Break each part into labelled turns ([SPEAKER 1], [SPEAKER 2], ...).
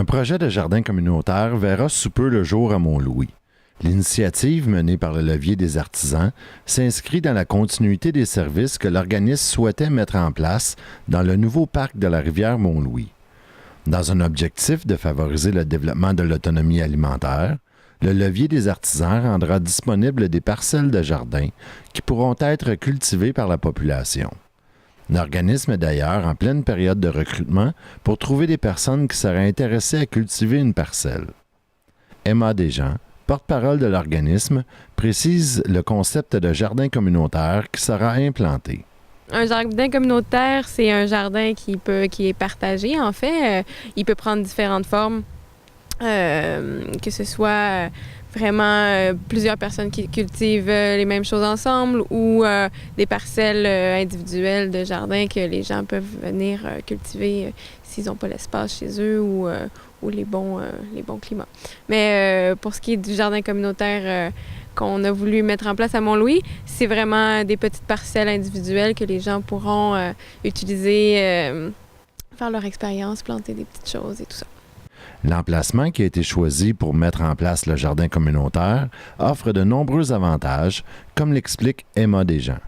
[SPEAKER 1] projet de jardin communautaire verra sous peu le jour à Mont-Louis. L'initiative menée par le Levier des artisans s'inscrit dans la continuité des services que l'organisme souhaitait mettre en place dans le nouveau parc de la rivière Mont-Louis. Dans un objectif de favoriser le développement de l'autonomie alimentaire, le Levier des artisans rendra disponibles des parcelles de jardin qui pourront être cultivées par la population. L'organisme est d'ailleurs en pleine période de recrutement pour trouver des personnes qui seraient intéressées à cultiver une parcelle. Emma Desjean, porte-parole de l'organisme, précise le concept de jardin communautaire qui sera implanté.
[SPEAKER 2] Un jardin communautaire, c'est un jardin qui est partagé, en fait. Il peut prendre différentes formes, que ce soit vraiment plusieurs personnes qui cultivent les mêmes choses ensemble ou des parcelles individuelles de jardin que les gens peuvent venir cultiver s'ils n'ont pas l'espace chez eux ou les bons climats. Mais pour ce qui est du jardin communautaire qu'on a voulu mettre en place à Mont-Louis, c'est vraiment des petites parcelles individuelles que les gens pourront utiliser, faire leur expérience, planter des petites choses et tout ça.
[SPEAKER 1] L'emplacement qui a été choisi pour mettre en place le jardin communautaire offre de nombreux avantages, comme l'explique Emma Desjean.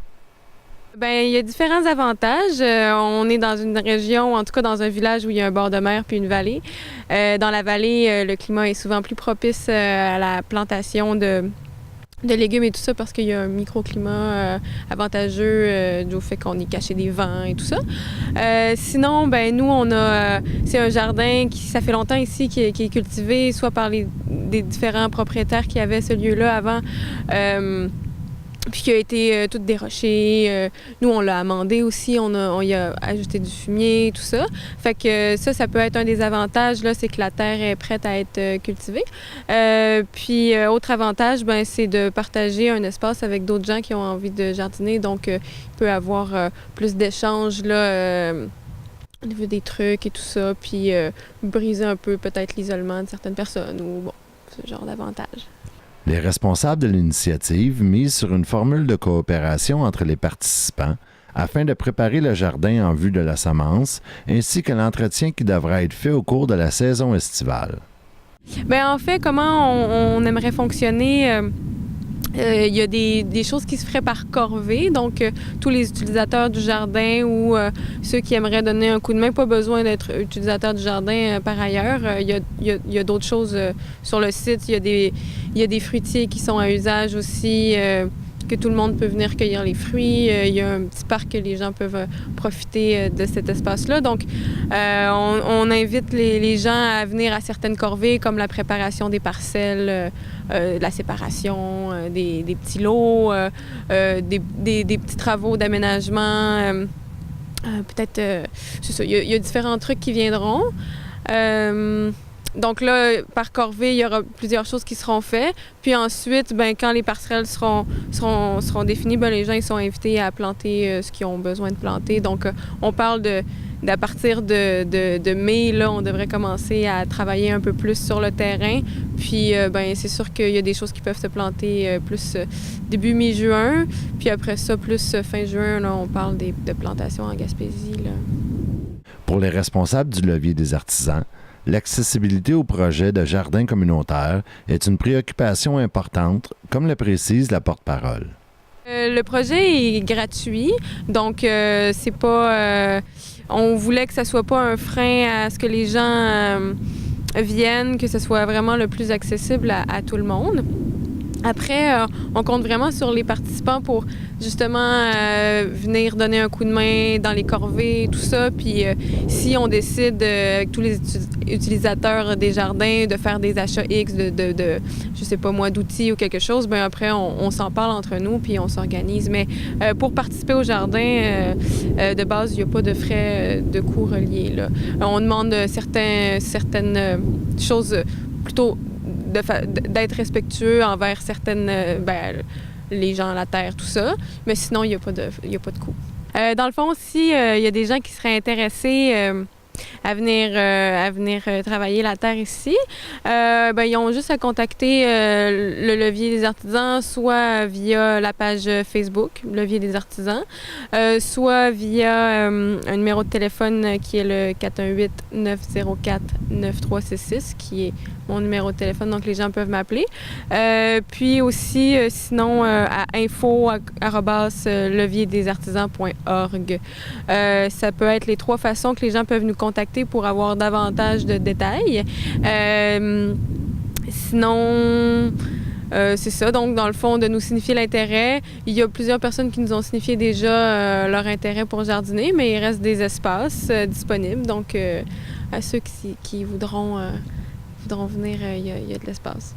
[SPEAKER 2] Bien, il y a différents avantages. On est dans une région, en tout cas dans un village où il y a un bord de mer puis une vallée. Dans la vallée, le climat est souvent plus propice à la plantation de légumes et tout ça parce qu'il y a un microclimat avantageux du fait qu'on est caché des vents et tout ça. Sinon, ben nous, c'est un jardin qui, ça fait longtemps ici, qui est cultivé, soit par des différents propriétaires qui avaient ce lieu-là avant, puis qui a été tout déroché. Nous, on l'a amendé aussi, on y a ajouté du fumier, tout ça. Fait que ça peut être un des avantages, là, c'est que la terre est prête à être cultivée. Puis, autre avantage, ben, c'est de partager un espace avec d'autres gens qui ont envie de jardiner. Donc, il peut y avoir plus d'échanges, là, au niveau des trucs et tout ça, puis briser un peu peut-être l'isolement de certaines personnes ou, bon, ce genre d'avantage.
[SPEAKER 1] Les responsables de l'initiative misent sur une formule de coopération entre les participants afin de préparer le jardin en vue de la semence, ainsi que l'entretien qui devra être fait au cours de la saison estivale.
[SPEAKER 2] Bien, en fait, comment on aimerait fonctionner? Il y a des choses qui se feraient par corvée, donc tous les utilisateurs du jardin ou ceux qui aimeraient donner un coup de main, pas besoin d'être utilisateurs du jardin par ailleurs. Il y a d'autres choses sur le site. Il y a des fruitiers qui sont à usage aussi, que tout le monde peut venir cueillir les fruits. Il y a un petit parc que les gens peuvent profiter de cet espace-là. Donc, on invite les gens à venir à certaines corvées, comme la préparation des parcelles, la séparation, des petits lots, des petits travaux d'aménagement. Peut-être, c'est ça, il y a différents trucs qui viendront. Donc là, par corvée, il y aura plusieurs choses qui seront faites. Puis ensuite, ben, quand les parcelles seront définies, ben, les gens ils sont invités à planter ce qu'ils ont besoin de planter. Donc, on parle d'à partir de mai, là, on devrait commencer à travailler un peu plus sur le terrain. Puis, ben, c'est sûr qu'il y a des choses qui peuvent se planter plus début mi-juin. Puis après ça, plus fin juin, là, on parle de plantations en Gaspésie, là.
[SPEAKER 1] Pour les responsables du Levier des artisans, l'accessibilité au projet de jardin communautaire est une préoccupation importante, comme le précise la porte-parole.
[SPEAKER 2] Le projet est gratuit, donc c'est pas... on voulait que ça soit pas un frein à ce que les gens viennent, que ce soit vraiment le plus accessible à tout le monde. Après, on compte vraiment sur les participants pour justement venir donner un coup de main dans les corvées, tout ça. Puis si on décide avec tous les utilisateurs des jardins de faire des achats X de je sais pas moi, d'outils ou quelque chose, bien après, on s'en parle entre nous puis on s'organise. Mais pour participer au jardin, de base, il n'y a pas de frais de coût reliés, là. On demande certaines choses plutôt d'être respectueux envers certaines, les gens, la terre, tout ça. Mais sinon, il n'y a pas de coût. Dans le fond, si il y a des gens qui seraient intéressés à venir travailler la terre ici, ils ont juste à contacter le Levier des artisans, soit via la page Facebook, Levier des artisans, soit via un numéro de téléphone qui est le 418-904-9366, qui est mon numéro de téléphone, donc les gens peuvent m'appeler. Puis aussi, sinon, à info@levierdesartisans.org. Ça peut être les 3 façons que les gens peuvent nous contacter pour avoir davantage de détails. Sinon, c'est ça. Donc, dans le fond, de nous signifier l'intérêt. Il y a plusieurs personnes qui nous ont signifié déjà leur intérêt pour jardiner, mais il reste des espaces disponibles. Donc, à ceux qui voudront venir, il y a de l'espace.